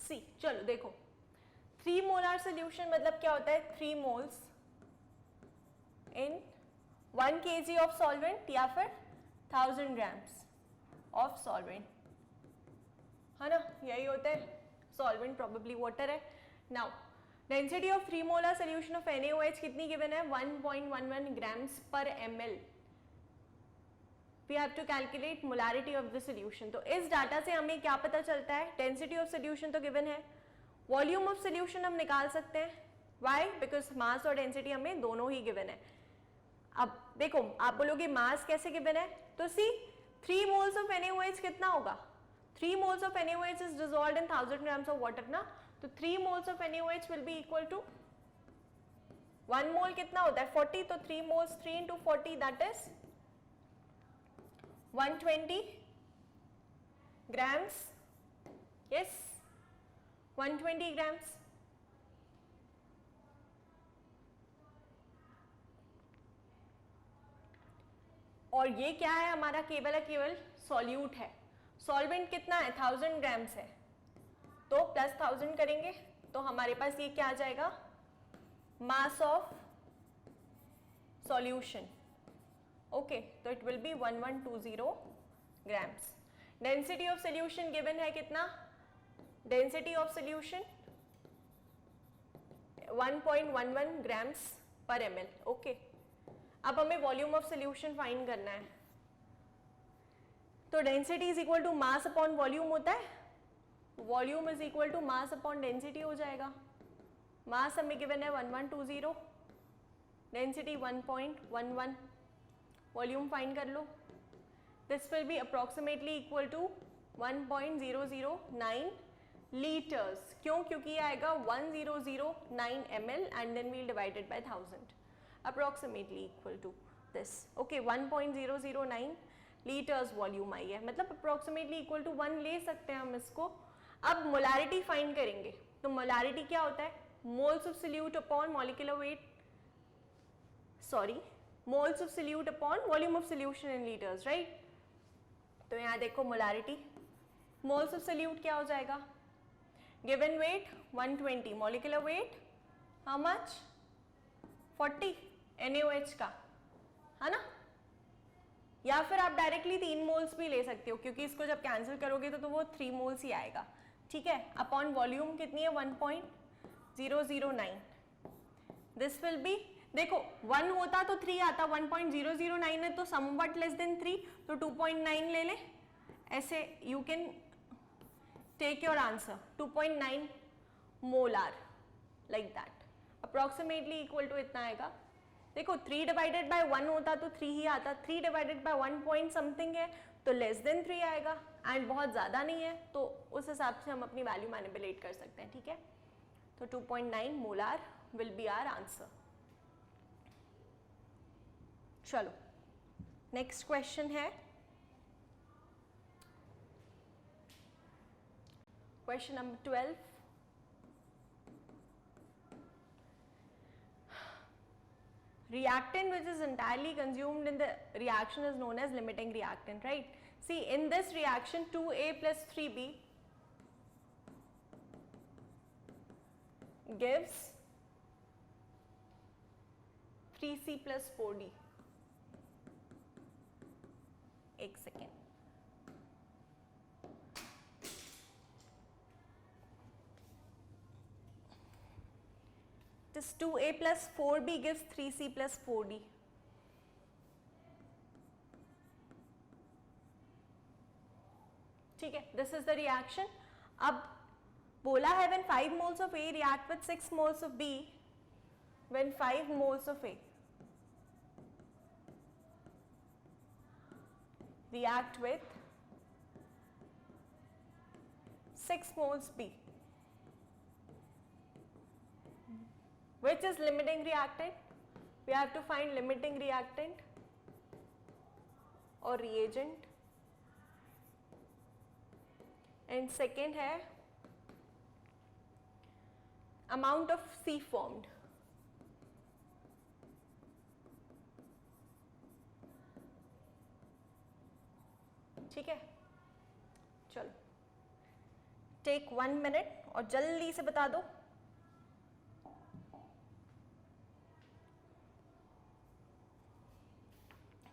सी, चलो देखो, 3 molar solution मतलब क्या होता है? 3 moles in 1 kg of solvent या फिर 1000 grams ऑफ सॉल्वेंट, है ना? यही होता है. सॉल्वेंट प्रोबेबली वाटर है. Now density of 3 molar solution of NaOH कितनी गिवन है? 1.11 grams per ml. We have to calculate molarity of the solution. तो इस डाटा से हमें क्या पता चलता है? डेंसिटी ऑफ सोल्यूशन तो गिवन है, वॉल्यूम ऑफ सोल्यूशन हम निकाल सकते हैं. Why? Because मास और डेंसिटी हमें दोनों ही गिवन है. अब देखो, आप बोलोगे मास कैसे गिवन है? तो सी 3 moles of NaOH कितना होगा? 3 moles of NaOH is dissolved in 1000 grams of water ना. तो 3 moles of NaOH will be equal to 1 mole कितना होता है? 40. तो 3 moles 3 into 40 that is 120 grams. Yes, 120 grams. और ये क्या है? हमारा केवल सॉल्यूट है. सॉल्वेंट कितना है? 1000 grams है. तो प्लस 1000 करेंगे तो हमारे पास ये क्या आ जाएगा? Mass of solution. ओके, तो it will be 1120 grams. Density of solution given है कितना? Density of solution 1.11 grams per ml. Okay, अब हमें वॉल्यूम ऑफ सोल्यूशन फाइंड करना है. तो density is equal to mass upon volume होता है. Volume is equal to mass upon density हो जाएगा. मास हमें गिवन है 1120, डेंसिटी 1.11. वॉल्यूम फाइंड कर लो. This will be approximately equal to 1.009 litres. क्यों? क्योंकि ये आएगा 1009 ml and then we'll divided by 1000. Approximately equal to this. Okay, 1.009 litres volume आई है, मतलब अप्रोक्सीमेटली इक्वल टू 1 ले सकते हैं हम इसको. अब मोलारिटी फाइंड करेंगे. तो मोलारिटी क्या होता है? Moles of solute upon molecular weight, sorry, moles of solute upon volume of solution in litres, right? तो यहाँ देखो मोलारिटी, मोल्स ऑफ सोल्यूट क्या हो जाएगा? Given weight 120, molecular weight how much? 40 NaOH का, है ना? या फिर आप डायरेक्टली 3 मोल्स भी ले सकते हो, क्योंकि इसको जब कैंसिल करोगे तो वो 3 मोल्स ही आएगा, ठीक है। अपॉन वॉल्यूम कितनी है 1.009, दिस विल बी, देखो 1 होता तो 3 आता, 1.009 है तो समवट लेस देन 3, तो 2.9 ले ले, ऐसे you can take your answer 2.9 molar, like that, approximately equal to इतना आएगा। देखो 3 डिवाइडेड बाय 1 होता तो 3 ही आता, 3 डिवाइडेड बाय 1 पॉइंट समथिंग है तो लेस देन 3 आएगा, एंड बहुत ज़्यादा नहीं है तो उस हिसाब से हम अपनी वैल्यू मैनिपुलेट कर सकते हैं, ठीक है। तो 2.9 molar will be our answer. चलो नेक्स्ट क्वेश्चन है question number 12। Reactant which is entirely consumed in the reaction is known as limiting reactant, right? See, in this reaction 2A plus 3B gives 3C plus 4D. एक second, this 2A plus 4B gives 3C plus 4D. ठीक है, this is the reaction. अब बोला है when 5 moles of A react with 6 moles of B, when 5 moles of A react with 6 moles B, which is limiting reactant? We have to find limiting reactant or reagent. And second है amount of C formed. ठीक है, चलो take 1 minute और जल्दी से बता दो।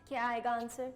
क्या आएगा आंसर?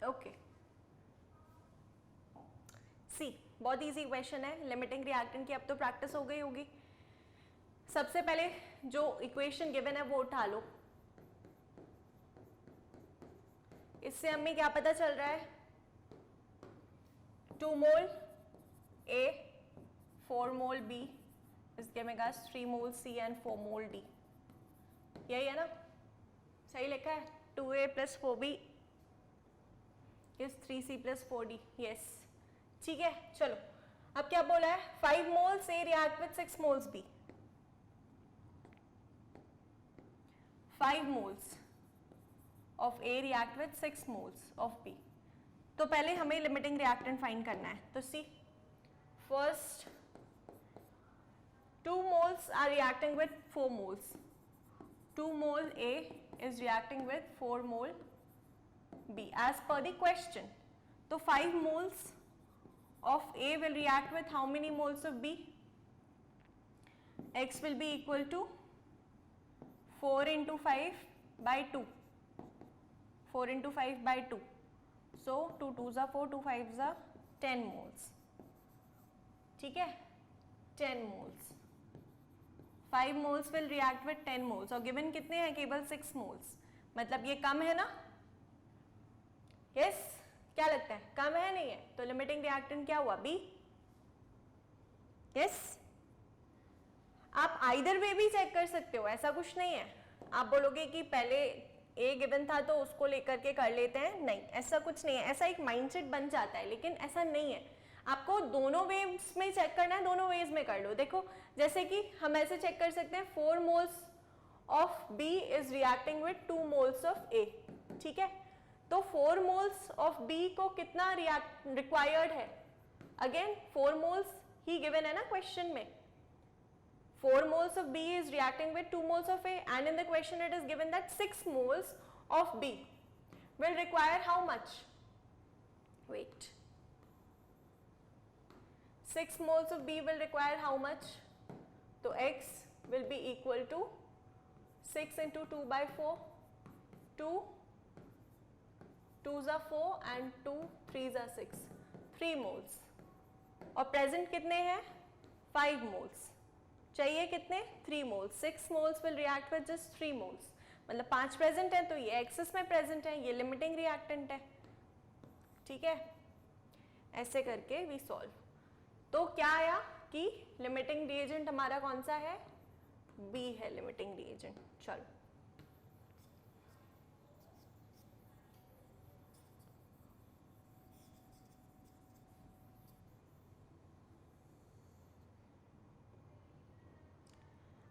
ओके, सी बहुत इजी क्वेश्चन है, लिमिटिंग रिएक्टेंट की अब तो प्रैक्टिस हो गई होगी। सबसे पहले जो इक्वेशन गिवन है वो उठा लो, इससे हमें क्या पता चल रहा है? 2 मोल A, 4 mole B is giving us 3 mole C and 4 mole D, यही है ना? सही लिखा है? 2A plus 4B is 3C plus 4D, yes, ठीक है। चलो अब क्या बोला है? 5 moles A react with 6 moles B, 5 moles of A react with 6 moles of B। तो पहले हमें लिमिटिंग रिएक्टेंट फाइंड करना है, तो सी first 2 moles are reacting with 4 moles, 2 mole A is reacting with 4 mole B as per the question। तो 5 moles of A will react with how many moles of B? X will be equal to 4 into 5 by 2, 4 into 5 by 2, so 2 2s are 4, 2 5s are 10 moles, ठीक है, 10 moles, 5 moles will react with 10 moles और given कितने हैं? केवल 6 moles, मतलब ये कम है ना? यस, क्या लगता है? कम है नहीं है? तो लिमिटिंग रिएक्टेंट क्या हुआ? बी, यस आप आइदर वे भी चेक कर सकते हो, ऐसा कुछ नहीं है। आप बोलोगे कि पहले ए गिवन था तो उसको लेकर के कर लेते हैं, नहीं ऐसा कुछ नहीं है, ऐसा एक माइंडसेट बन जाता है, लेकिन ऐसा नहीं है। आपको दोनों वेज में चेक करना है, दोनों वेज में कर लो। देखो जैसे कि हम ऐसे चेक कर सकते हैं 4 moles of B is reacting with 2 moles of A, ठीक है। तो 4 मोल्स ऑफ बी को कितना रिक्वायर्ड है, अगेन 4 मोल्स ही गिवन है ना क्वेश्चन में। 4 moles of B is reacting with 2 moles of A, and in the question it is given that 6 moles of B will require how much? Wait. 6 moles of B will require how much? So X will be equal to 6 into 2 by 4, 2, 2s are 4 and 2 3s are 6, 3 moles. और present कितने हैं? 5 moles. चाहिए कितने? 3 moles. 6 moles will react with just 3 moles, मतलब 5 present है तो ये access में प्रेजेंट है, ये लिमिटिंग रिएक्टेंट है, ठीक है। ऐसे करके वी सॉल्व। तो क्या आया कि लिमिटिंग रिएजेंट हमारा कौन सा है? बी है लिमिटिंग रिएजेंट। चलो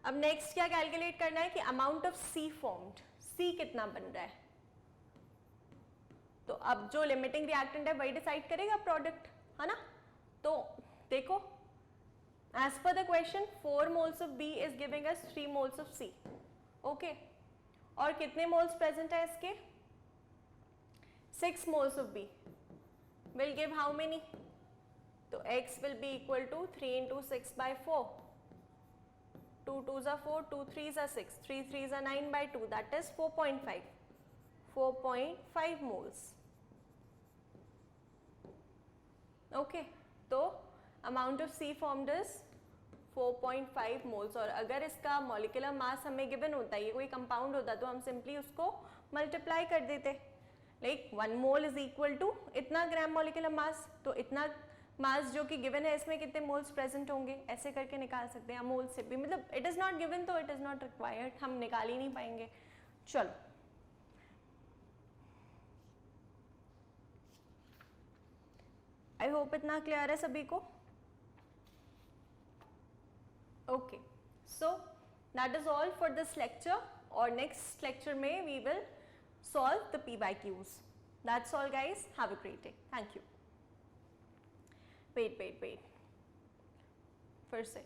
अब नेक्स्ट क्या कैलकुलेट करना है कि अमाउंट ऑफ सी फॉर्म्ड, सी कितना बन रहा है। तो अब जो लिमिटिंग रिएक्टेंट है वही डिसाइड करेगा प्रोडक्ट, है ना। तो देखो as per the question 4 moles of B is giving us 3 moles of C, okay. और कितने मोल्स प्रेजेंट है इसके? 6 moles of B will give how many? तो x will be equal to 3 into 6 by 4, 2 2s are 4, 2 3s are 6, 3 3s are 9 by 2, that is 4.5, 4.5 moles, okay। तो amount of C formed is 4.5 moles। और अगर इसका molecular mass हमें given होता है, ये कोई कंपाउंड होता तो हम सिंपली उसको मल्टीप्लाई कर देते, like 1 mole is equal to इतना ग्राम मॉलिक्यूलर मास, तो इतना मास जो कि गिवन है इसमें कितने मोल्स प्रेजेंट होंगे, ऐसे करके निकाल सकते हैं। मोल से भी मतलब इट इज नॉट गिवन तो इट इज नॉट रिक्वायर्ड, हम निकाल ही नहीं पाएंगे। चलो आई होप इतना क्लियर है सभी को, okay. So that is all for this lecture, और नेक्स्ट लेक्चर में we will solve the PYQs। That's all guys, have a great day, thank you. wait, फिर से,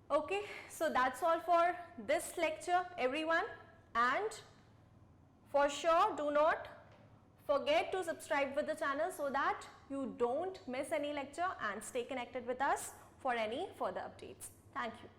okay, so that's all for this lecture everyone, and for sure do not forget to subscribe with the channel so that you don't miss any lecture, and stay connected with us for any further updates. Thank you.